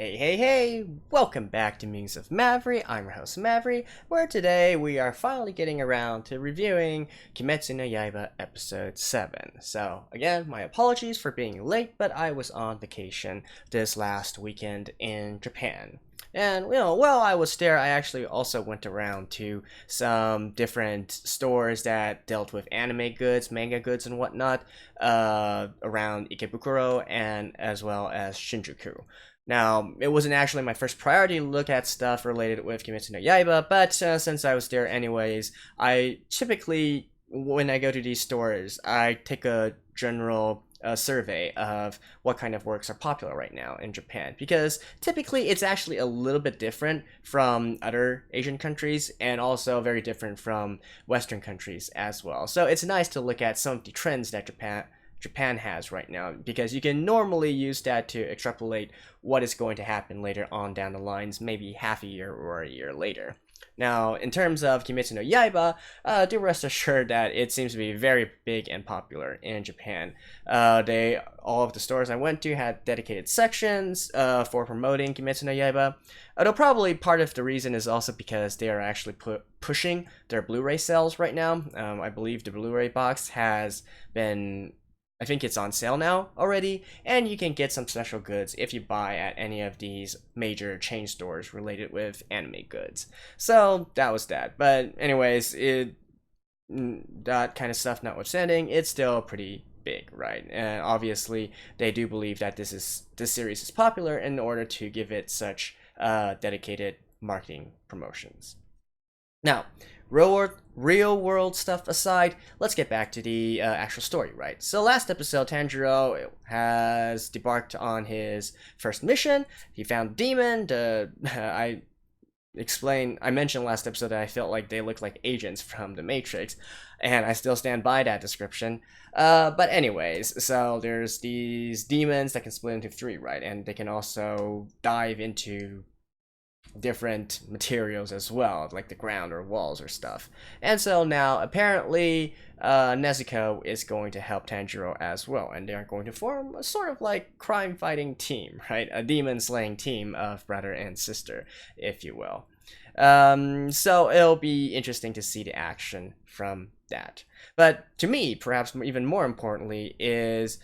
Hey, welcome back to Musings of Mavri. I'm your host Mavri, where today we are finally getting around to reviewing Kimetsu no Yaiba episode 7. So, again, my apologies for being late, but I was on vacation this last weekend in Japan. And, while I was there, I actually also went around to some different stores that dealt with anime goods, manga goods, and whatnot, around Ikebukuro and as well as Shinjuku. Now, it wasn't actually my first priority to look at stuff related with Kimetsu no Yaiba, but since I was there anyways, I typically, when I go to these stores, I take a general survey of what kind of works are popular right now in Japan, because typically it's actually a little bit different from other Asian countries and also very different from Western countries as well. So it's nice to look at some of the trends that Japan has right now, because you can normally use that to extrapolate what is going to happen later on down the lines, maybe half a year or a year later. Now, in terms of Kimetsu no Yaiba, do rest assured that it seems to be very big and popular in Japan. All of the stores I went to had dedicated sections for promoting Kimetsu no Yaiba. Although probably part of the reason is also because they are actually pushing their Blu-ray sales right now. I believe the Blu-ray box has been, I think it's on sale now already, and you can get some special goods if you buy at any of these major chain stores related with anime goods. So that was that. But anyways, that kind of stuff notwithstanding, it's still pretty big, right? And obviously, they do believe that this series is popular in order to give it such dedicated marketing promotions. Now, real world stuff aside, let's get back to the actual story, right? So last episode, Tanjirou has debarked on his first mission. He found a demon. I mentioned last episode that I felt like they looked like agents from the Matrix, and I still stand by that description. But anyways, so there's these demons that can split into three, right? And they can also dive into different materials as well, like the ground or walls or stuff. And so now apparently Nezuko is going to help Tanjiro as well, and they are going to form a sort of like crime fighting team, right? A demon slaying team of brother and sister, if you will. So it'll be interesting to see the action from that. But to me, perhaps even more importantly, is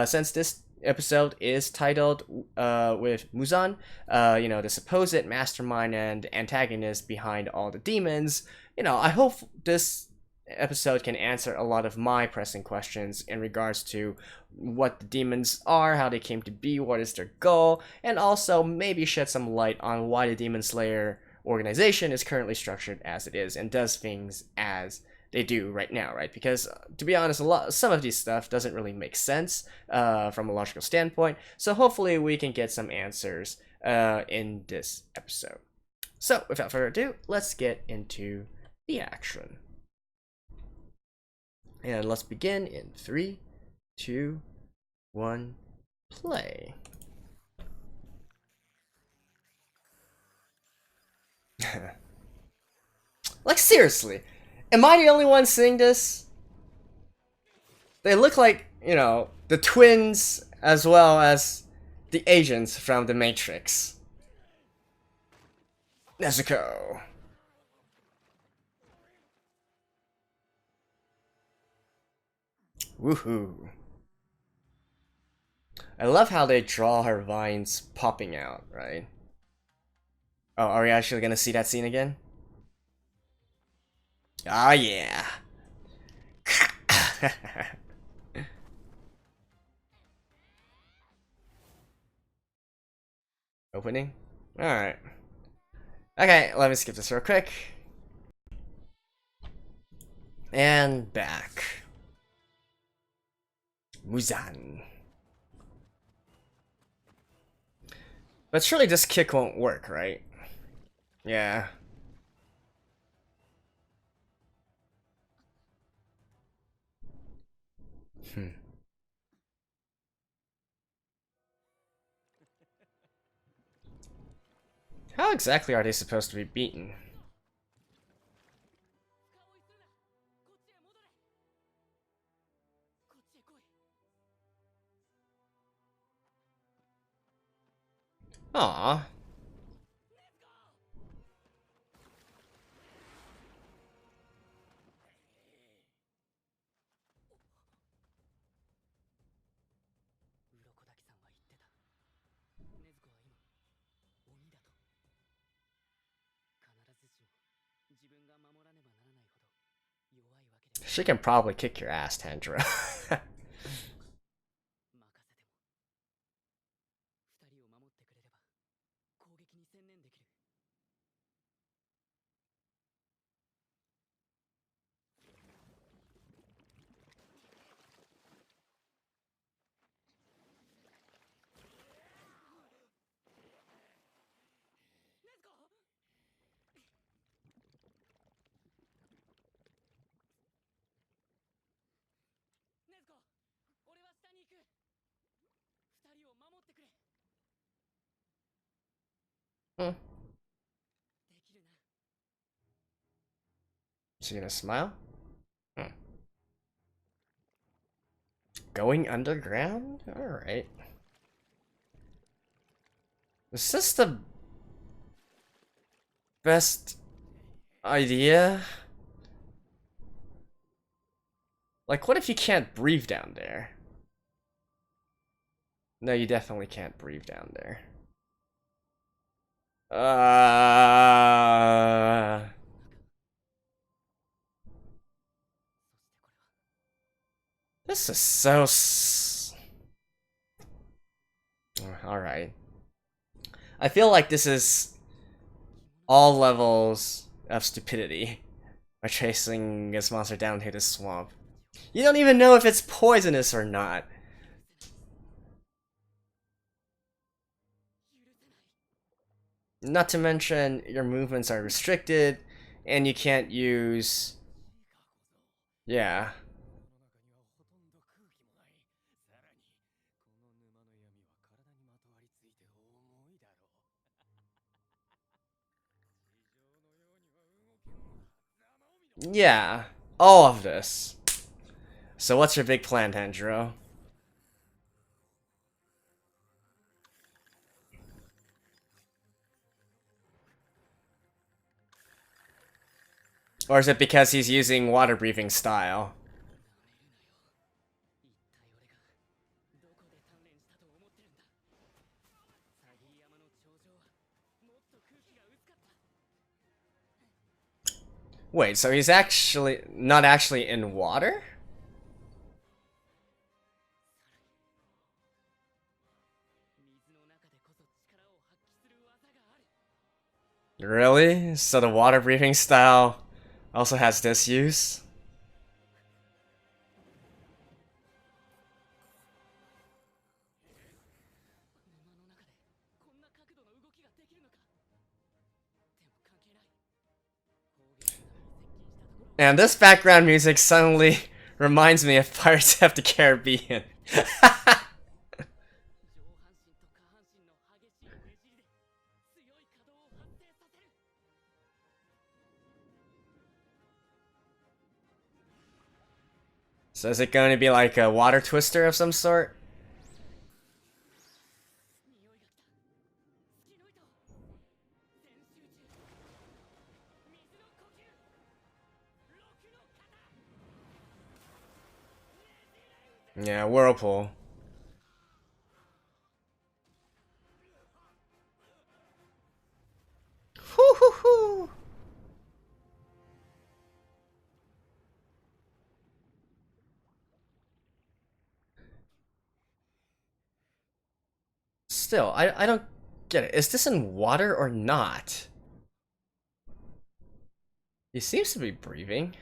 since this episode is titled with Muzan, the supposed mastermind and antagonist behind all the demons, I hope this episode can answer a lot of my pressing questions in regards to what the demons are, how they came to be, what is their goal, and also maybe shed some light on why the Demon Slayer organization is currently structured as it is and does things as they do right now, right? Because to be honest, some of these stuff doesn't really make sense from a logical standpoint. So hopefully we can get some answers in this episode. So without further ado, let's get into the action. And let's begin in 3, 2, 1, play. Like seriously, am I the only one seeing this? They look like, the twins as well as the agents from the Matrix. Nezuko. Woohoo. I love how they draw her vines popping out, right? Oh, are we actually gonna see that scene again? Ah, yeah. Opening? Alright. Okay, let me skip this real quick. And back. Muzan. But surely this kick won't work, right? Yeah. How exactly are they supposed to be beaten? Aw. She can probably kick your ass, Tanjirou. Hmm. Is she gonna smile? Hmm. Going underground? Alright. Is this the best idea? Like, what if you can't breathe down there? No, you definitely can't breathe down there. This is so alright. I feel like this is all levels of stupidity by chasing this monster down to the swamp. You don't even know if it's poisonous or not. Not to mention, your movements are restricted, and you can't use... Yeah. Yeah. All of this. So what's your big plan, Tanjiro? Or is it because he's using water breathing style? Wait, so he's actually not actually in water? Really? So the water breathing style also has this use? And this background music suddenly reminds me of Pirates of the Caribbean. So is it going to be like a water twister of some sort? Yeah, whirlpool. Hoo hoo hoo. Still, I don't get it. Is this in water or not? He seems to be breathing.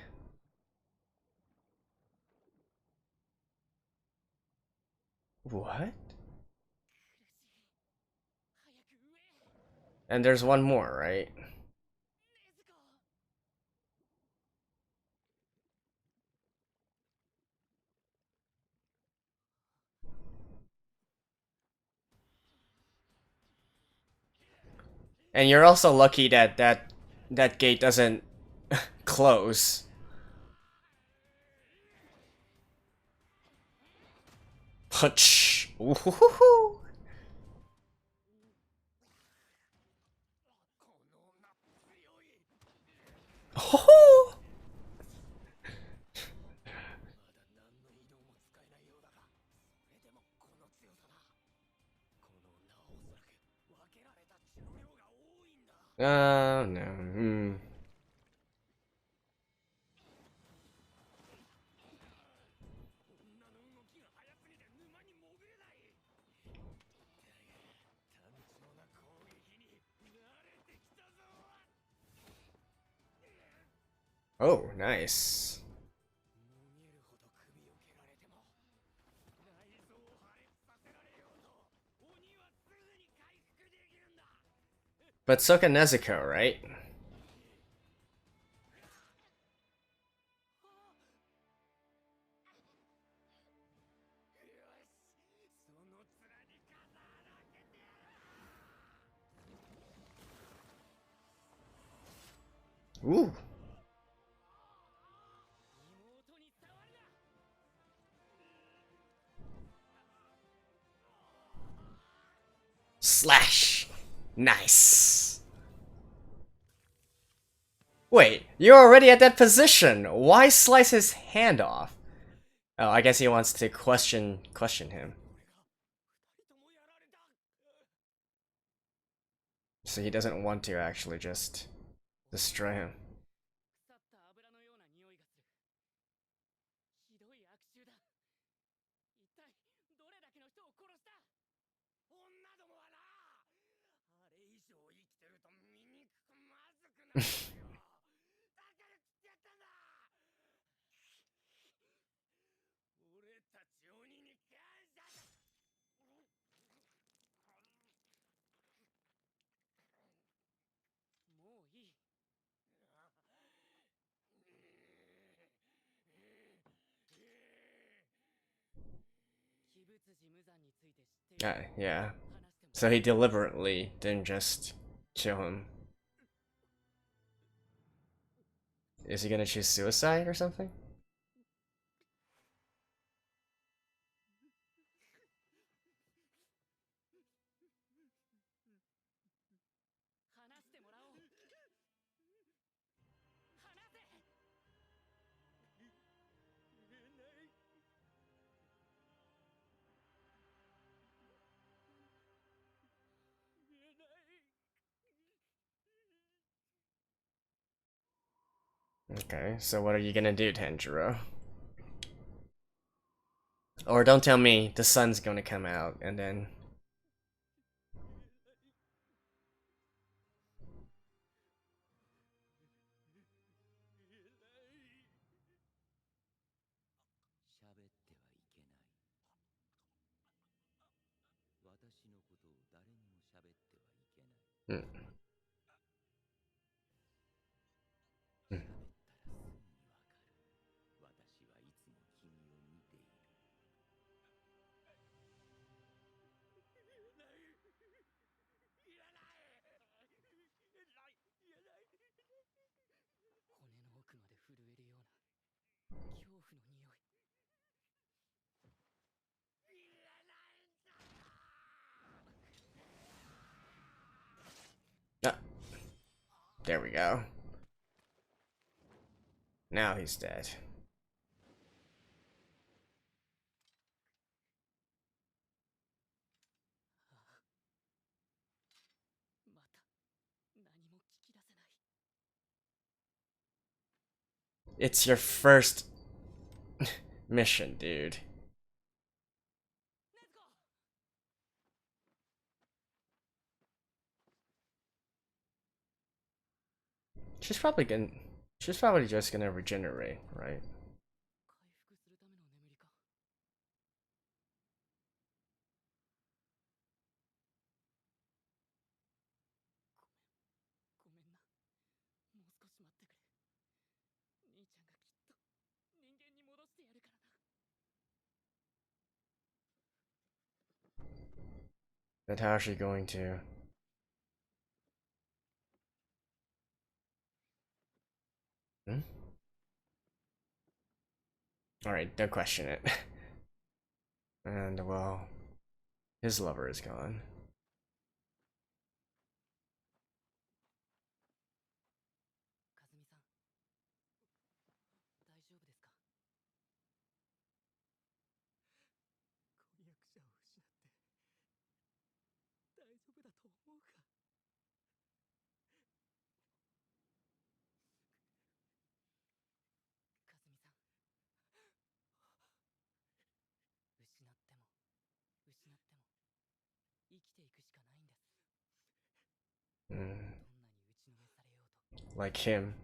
What? And there's one more, right? And you're also lucky that that gate doesn't close. Punch. Ooh-hoo-hoo-hoo. Oh! No. Oh, nice. But Soka Nezuko, right? Ooh. Slash. Nice. Wait, you're already at that position. Why slice his hand off? Oh, I guess he wants to question him. So he doesn't want to actually just destroy him. Yeah. So he deliberately didn't just kill him. Is he gonna choose suicide or something? Okay, so what are you gonna do, Tanjiro? Or don't tell me the sun's gonna come out and then... Hmm. Hmm. Ah, there we go. Now he's dead. It's your first mission, dude. She's probably gonna... She's probably just gonna regenerate, right? But how is she going to... Hmm? Alright, don't question it. And, well, his lover is gone. Mm. Like him.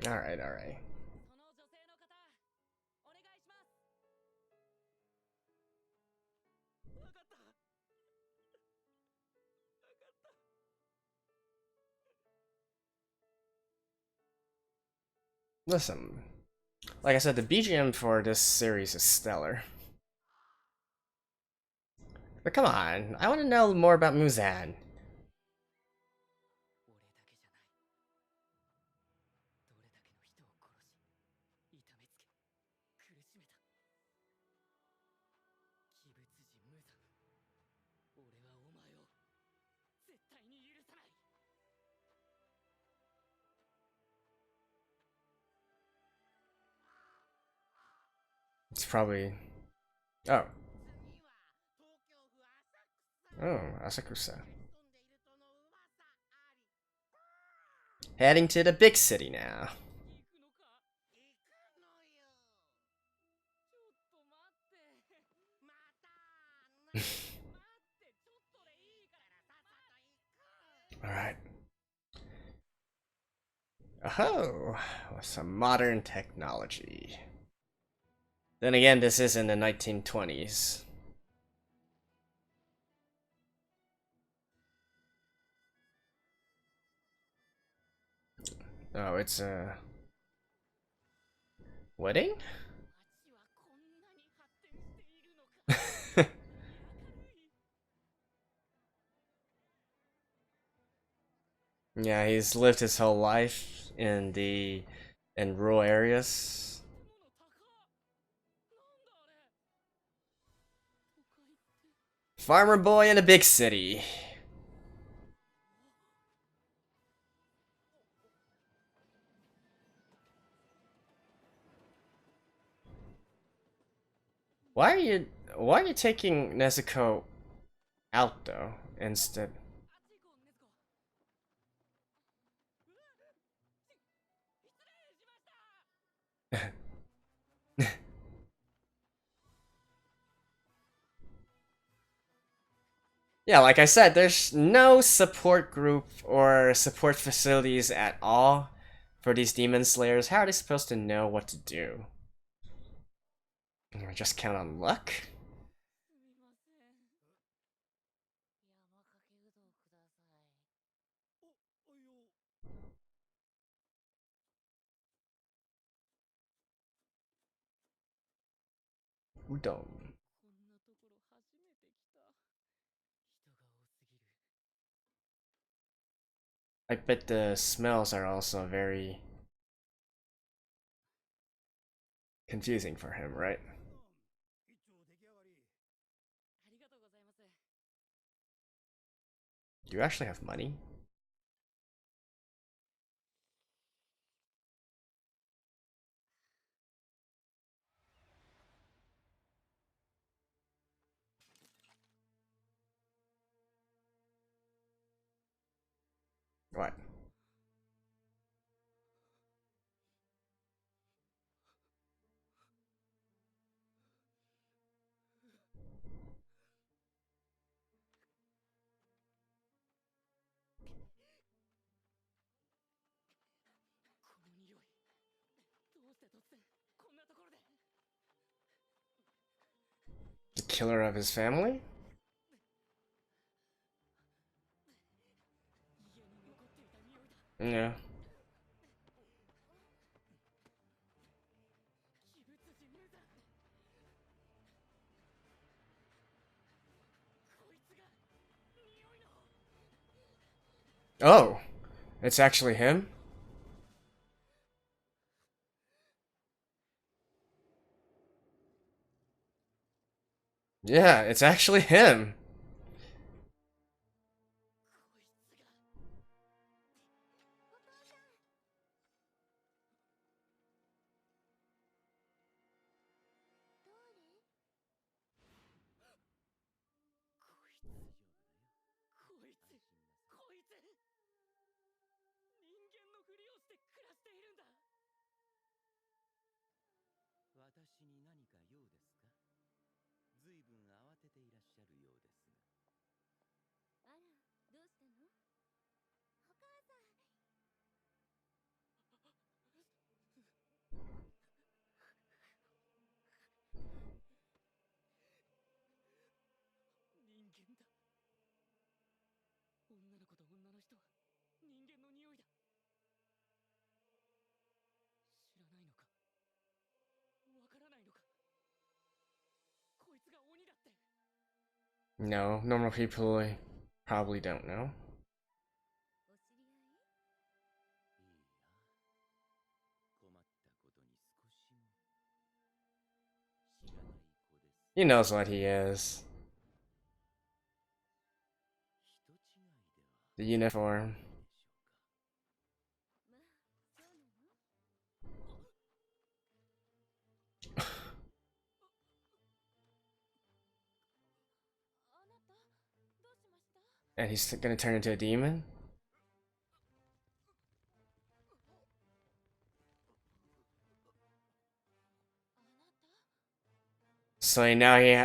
Alright, alright. Listen, like I said, the BGM for this series is stellar. But come on, I want to know more about Muzan. It's probably... Oh. Oh, Asakusa. Heading to the big city now. Alright. Oh, some modern technology. Then again, this is in the 1920s. Oh, it's a wedding? Yeah, he's lived his whole life in rural areas. Farmer boy in a big city. Why are you taking Nezuko out though instead? Yeah, like I said, there's no support group or support facilities at all for these demon slayers. How are they supposed to know what to do? Or just count on luck? Udon. I bet the smells are also very confusing for him, right? Do you actually have money? What? The killer of his family? Yeah. Oh, it's actually him? Yeah, it's actually him. No, normal people probably don't know. He knows what he is. The uniform. And he's gonna turn into a demon? So now he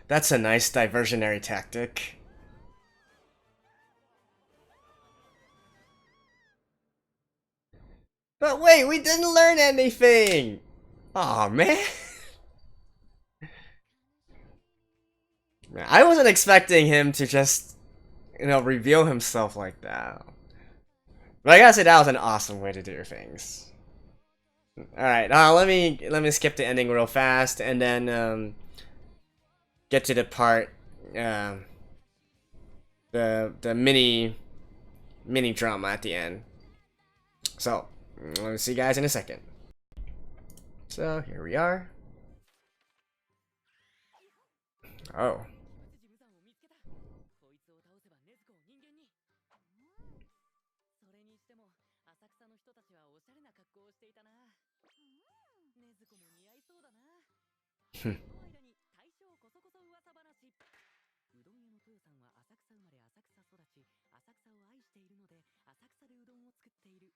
That's a nice diversionary tactic. But wait, we didn't learn anything! Aw, man. I wasn't expecting him to just, reveal himself like that. But I gotta say that was an awesome way to do things. All right, let me skip the ending real fast and then get to the part, um, the mini drama at the end. So let me see you guys in a second. So here we are. Oh.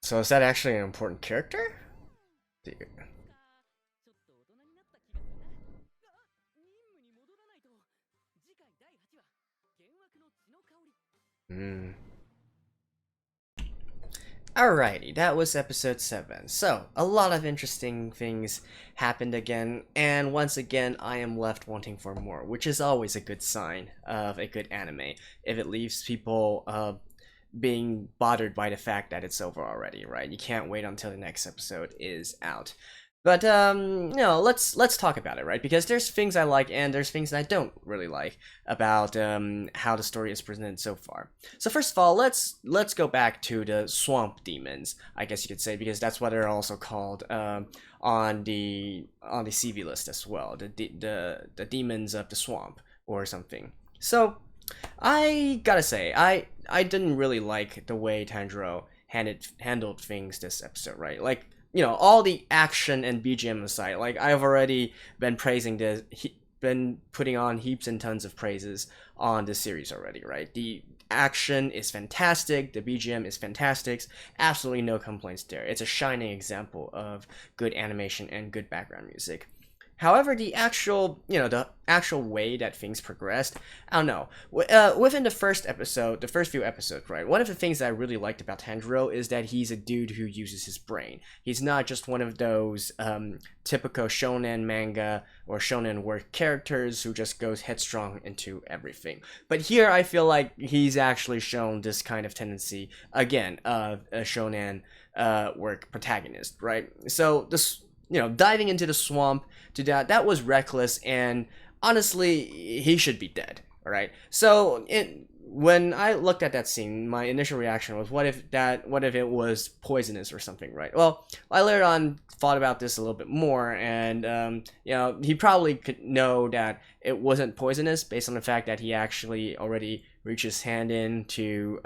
So is that actually an important character? Dude. Hmm. Alrighty, that was episode 7. So, a lot of interesting things happened again, and once again, I am left wanting for more, which is always a good sign of a good anime, if it leaves people being bothered by the fact that it's over already, right? You can't wait until the next episode is out. But let's talk about it, right? Because there's things I like and there's things I don't really like about how the story is presented so far. So first of all, let's go back to the swamp demons, I guess you could say, because that's what they're also called on the CV list as well. The demons of the swamp or something. So I gotta say, I didn't really like the way Tanjiro handled things this episode, right? Like, all the action and BGM aside, like I've already been praising this, been putting on heaps and tons of praises on this series already, right? The action is fantastic, the BGM is fantastic, absolutely no complaints there. It's a shining example of good animation and good background music. However, the actual way that things progressed, I don't know. Within the first episode, the first few episodes, right? One of the things that I really liked about Tanjiro is that he's a dude who uses his brain. He's not just one of those typical shonen manga or shonen work characters who just goes headstrong into everything. But here, I feel like he's actually shown this kind of tendency again of a shonen work protagonist, right? So this. Diving into the swamp to that was reckless, and honestly, he should be dead. All right. So when I looked at that scene, my initial reaction was, what if it was poisonous or something, right? Well, I later on thought about this a little bit more, and he probably could know that it wasn't poisonous based on the fact that he actually already reached his hand in to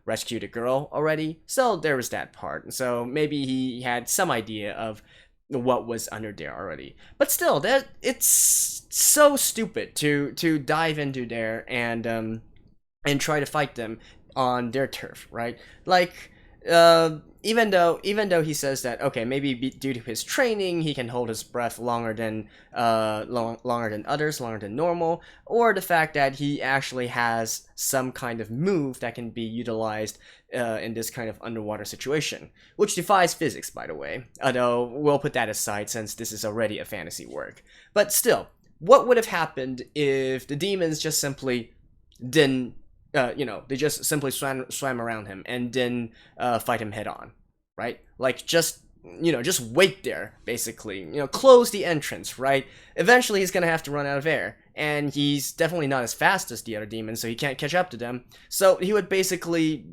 rescue the girl already. So there was that part. So maybe he had some idea of what was under there already. But still, that it's so stupid to dive into there and try to fight them on their turf, right? Like even though he says that, okay, maybe due to his training he can hold his breath longer than longer than others, longer than normal, or the fact that he actually has some kind of move that can be utilized in this kind of underwater situation, which defies physics, by the way, although we'll put that aside since this is already a fantasy work. But still, what would have happened if the demons just simply didn't they just simply swam around him and didn't fight him head on, right? Like, just wait there, basically. Close the entrance, right? Eventually he's gonna have to run out of air, and he's definitely not as fast as the other demons, so he can't catch up to them. So he would basically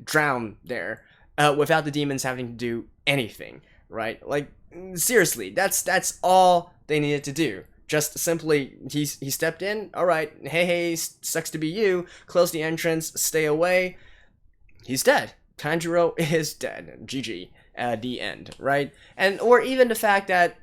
drown there without the demons having to do anything, right? Like, seriously, that's all they needed to do. Just simply, he stepped in. All right, hey, sucks to be you. Close the entrance, stay away. He's dead. Tanjiro is dead. GG. The end, right? And or even the fact that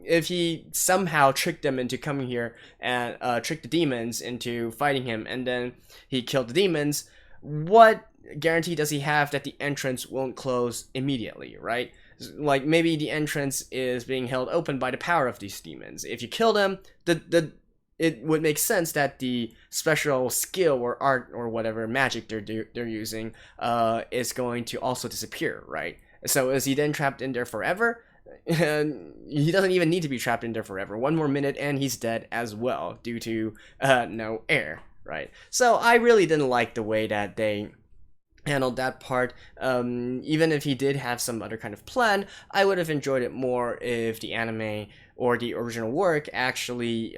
if he somehow tricked them into coming here and tricked the demons into fighting him, and then he killed the demons, what guarantee does he have that the entrance won't close immediately, right? Like, maybe the entrance is being held open by the power of these demons. If you kill them, it would make sense that the special skill or art or whatever magic they're using is going to also disappear, right? So is he then trapped in there forever? He doesn't even need to be trapped in there forever. One more minute and he's dead as well due to no air, right? So I really didn't like the way that they handled that part. Even if he did have some other kind of plan, I would have enjoyed it more if the anime or the original work actually,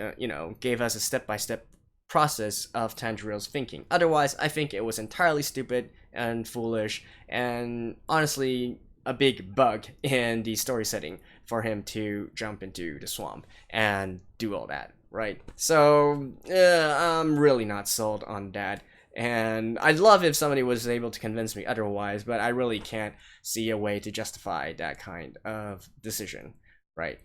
gave us a step-by-step process of Tanjiro's thinking. Otherwise, I think it was entirely stupid and foolish, and honestly, a big bug in the story setting for him to jump into the swamp and do all that, right? So, I'm really not sold on that. And I'd love if somebody was able to convince me otherwise, but I really can't see a way to justify that kind of decision, right?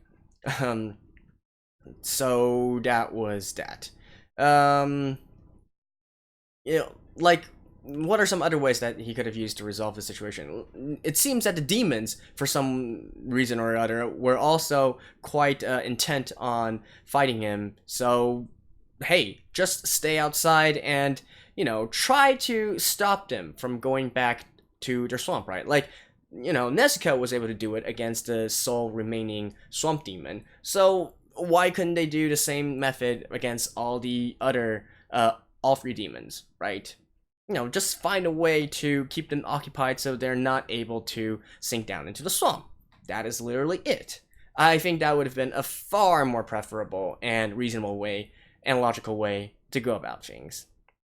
So that was that. Like, what are some other ways that he could have used to resolve the situation? It seems that the demons, for some reason or other, were also quite intent on fighting him. So, hey, just stay outside and try to stop them from going back to their swamp, right? Like, Nezuko was able to do it against the sole remaining swamp demon. So why couldn't they do the same method against all the other, all three demons, right? Just find a way to keep them occupied so they're not able to sink down into the swamp, that is literally it. I think that would have been a far more preferable and reasonable way and logical way to go about things.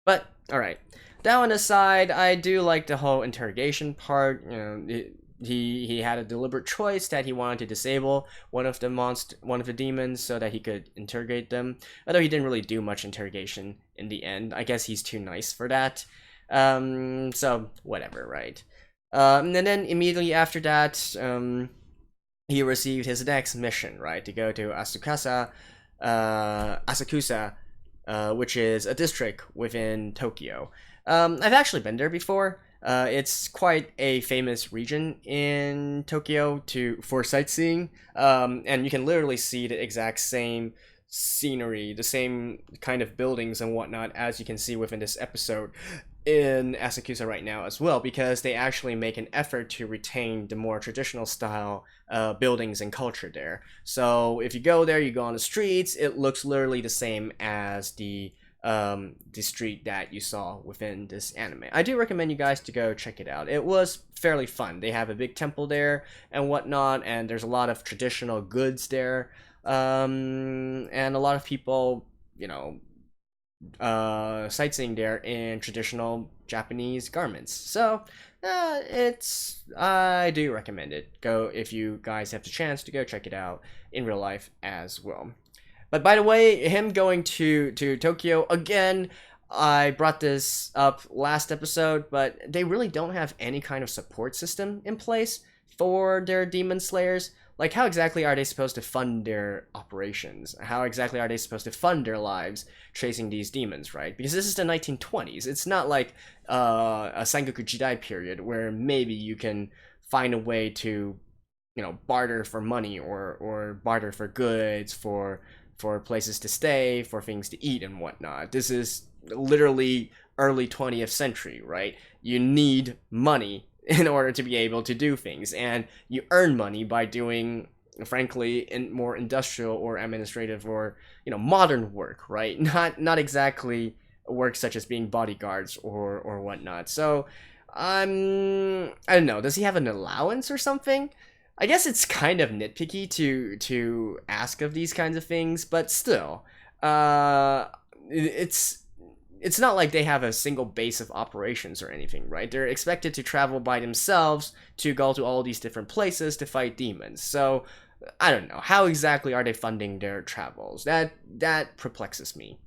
But, alright. That one aside, I do like the whole interrogation part. He had a deliberate choice that he wanted to disable one of the demons so that he could interrogate them. Although he didn't really do much interrogation in the end. I guess he's too nice for that. So whatever, right? And then immediately after that, he received his next mission, right, to go to Asakusa, which is a district within Tokyo. I've actually been there before. It's quite a famous region in Tokyo for sightseeing, and you can literally see the exact same scenery, the same kind of buildings and whatnot as you can see within this episode in Asakusa right now as well, because they actually make an effort to retain the more traditional style buildings and culture there. So if you go there, you go on the streets, it looks literally the same as the street that you saw within this anime. I do recommend you guys to go check it out. It was fairly fun. They have a big temple there and whatnot, and there's a lot of traditional goods there, and a lot of people, sightseeing there in traditional Japanese garments. So I do recommend it. Go if you guys have the chance to go check it out in real life as well. But by the way, him going to Tokyo, again, I brought this up last episode, but they really don't have any kind of support system in place for their demon slayers. Like, how exactly are they supposed to fund their operations? How exactly are they supposed to fund their lives chasing these demons, right? Because this is the 1920s. It's not like a Sengoku Jidai period where maybe you can find a way to, barter for money or barter for goods, for places to stay, for things to eat and whatnot. This is literally early 20th century, right? You need money in order to be able to do things, and you earn money by doing, frankly, more industrial or administrative or modern work, right? Not exactly work such as being bodyguards or whatnot. So I don't know, does he have an allowance or something? I guess it's kind of nitpicky to ask of these kinds of things, but still, it's not like they have a single base of operations or anything, right? They're expected to travel by themselves to go to all these different places to fight demons. So I don't know, how exactly are they funding their travels? That perplexes me,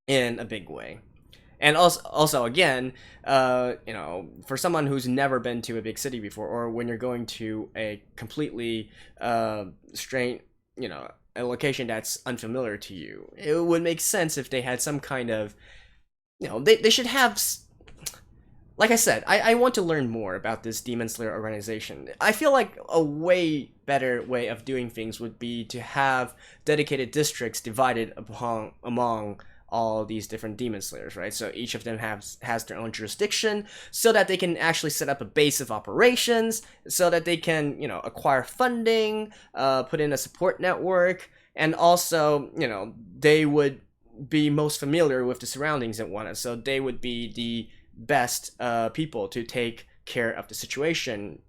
in a big way. And also again, for someone who's never been to a big city before, or when you're going to a completely strange, a location that's unfamiliar to you, it would make sense if they had some kind of, they should have. Like I said, I want to learn more about this Demon Slayer organization. I feel like a way better way of doing things would be to have dedicated districts divided among all these different demon slayers, right? So each of them has their own jurisdiction, so that they can actually set up a base of operations, so that they can, acquire funding, put in a support network, and also, they would be most familiar with the surroundings and whatnot, so they would be the best people to take care of the situation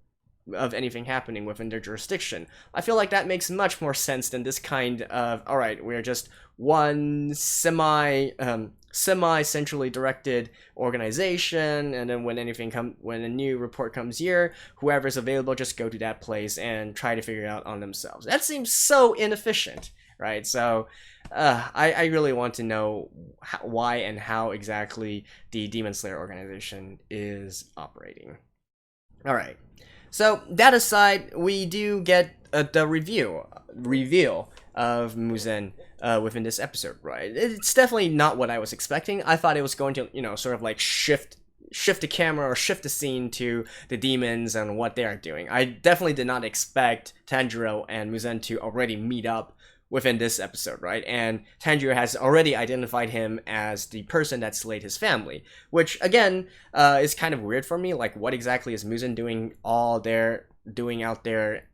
of anything happening within their jurisdiction. I feel like that makes much more sense than this kind of, all right, we're just one semi-centrally directed organization, and then when a new report comes here, whoever's available just go to that place and try to figure it out on themselves. That seems so inefficient, right? So I really want to know why and how exactly the Demon Slayer organization is operating. All right. So that aside, we do get the reveal of Muzen within this episode, right? It's definitely not what I was expecting. I thought it was going to, sort of like shift the camera or shift the scene to the demons and what they are doing. I definitely did not expect Tanjirou and Muzen to already meet up within this episode, right? And Tanjiro has already identified him as the person that slayed his family, which again is kind of weird for me. Like, what exactly is Muzen doing out there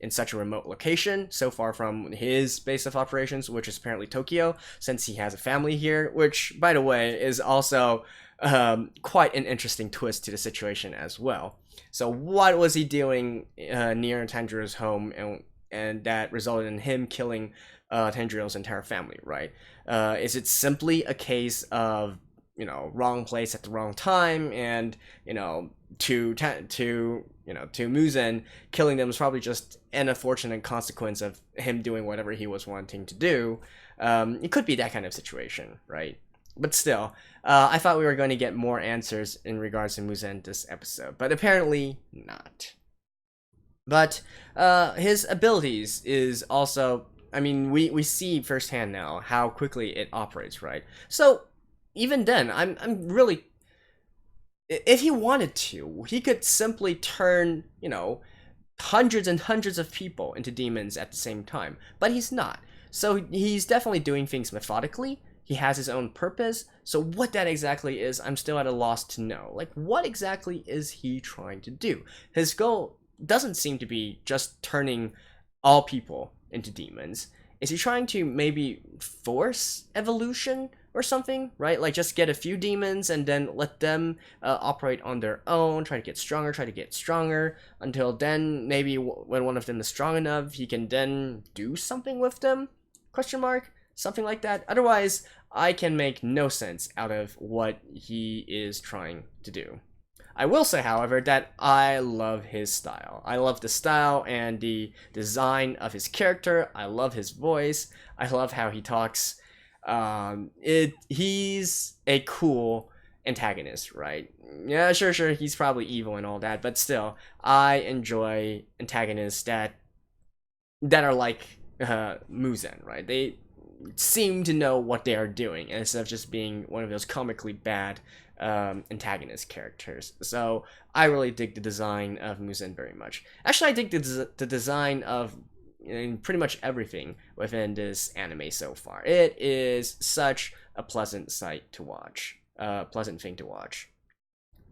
in such a remote location, so far from his base of operations, which is apparently Tokyo, since he has a family here, which, by the way, is also quite an interesting twist to the situation as well. So what was he doing near Tanjirou's home, and that resulted in him killing Tanjirou's entire family, right? Is it simply a case of, wrong place at the wrong time, and to Muzen, killing them was probably just an unfortunate consequence of him doing whatever he was wanting to do. It could be that kind of situation, right? But still, I thought we were going to get more answers in regards to Muzen this episode, but apparently not. But his abilities is also, we see firsthand now how quickly it operates, right? So even then, I'm really, if he wanted to, he could simply turn, hundreds and hundreds of people into demons at the same time, but he's not. So he's definitely doing things methodically. He has his own purpose. So what that exactly is, I'm still at a loss to know. Like, what exactly is he trying to do? His goal doesn't seem to be just turning all people into demons. Is he trying to maybe force evolution or something, right? Like, just get a few demons and then let them operate on their own, try to get stronger, until then maybe when one of them is strong enough, he can then do something with them? Question mark? Something like that. Otherwise, I can make no sense out of what he is trying to do. I will say, however, that I love his style. I love the style and the design of his character. I love his voice. I love how he talks. He's a cool antagonist, right? Yeah, sure, he's probably evil and all that, but still, I enjoy antagonists that are like Muzen, right? They seem to know what they are doing instead of just being one of those comically bad antagonist characters. So I really dig the design of Muzen very much. Actually, I dig the design of pretty much everything within this anime so far. It is such a pleasant sight to watch, pleasant thing to watch.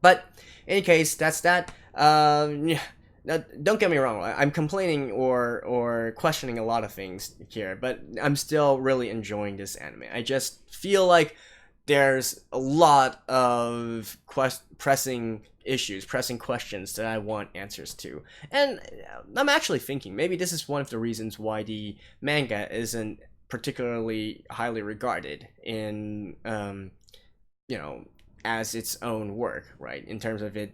But in any case, that's that. Yeah. Now, don't get me wrong, I'm complaining or questioning a lot of things here, but I'm still really enjoying this anime. I just feel like there's a lot of pressing questions that I want answers to. And I'm actually thinking maybe this is one of the reasons why the manga isn't particularly highly regarded in, as its own work, right? In terms of it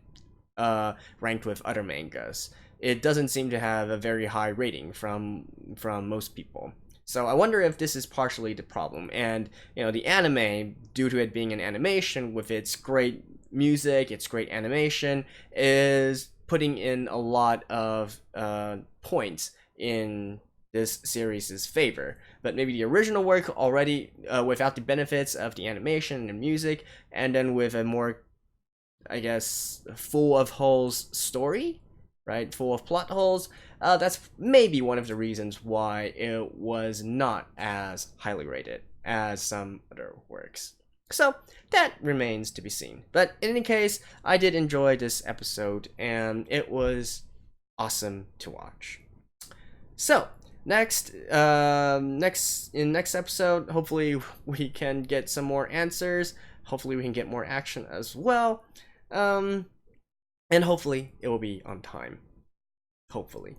ranked with other mangas. It doesn't seem to have a very high rating from most people. So I wonder if this is partially the problem. And the anime, due to it being an animation with its great music, its great animation, is putting in a lot of points in this series' favor. But maybe the original work already, without the benefits of the animation and music, and then with a more, I guess, full of holes story, right? Full of plot holes. That's maybe one of the reasons why it was not as highly rated as some other works. So that remains to be seen. But in any case, I did enjoy this episode, and it was awesome to watch. So next episode, hopefully we can get some more answers. Hopefully we can get more action as well. And hopefully it will be on time. Hopefully.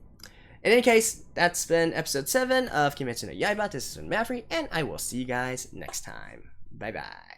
In any case, that's been episode 7 of Kimetsu no Yaiba. This has been Maverick, and I will see you guys next time. Bye bye.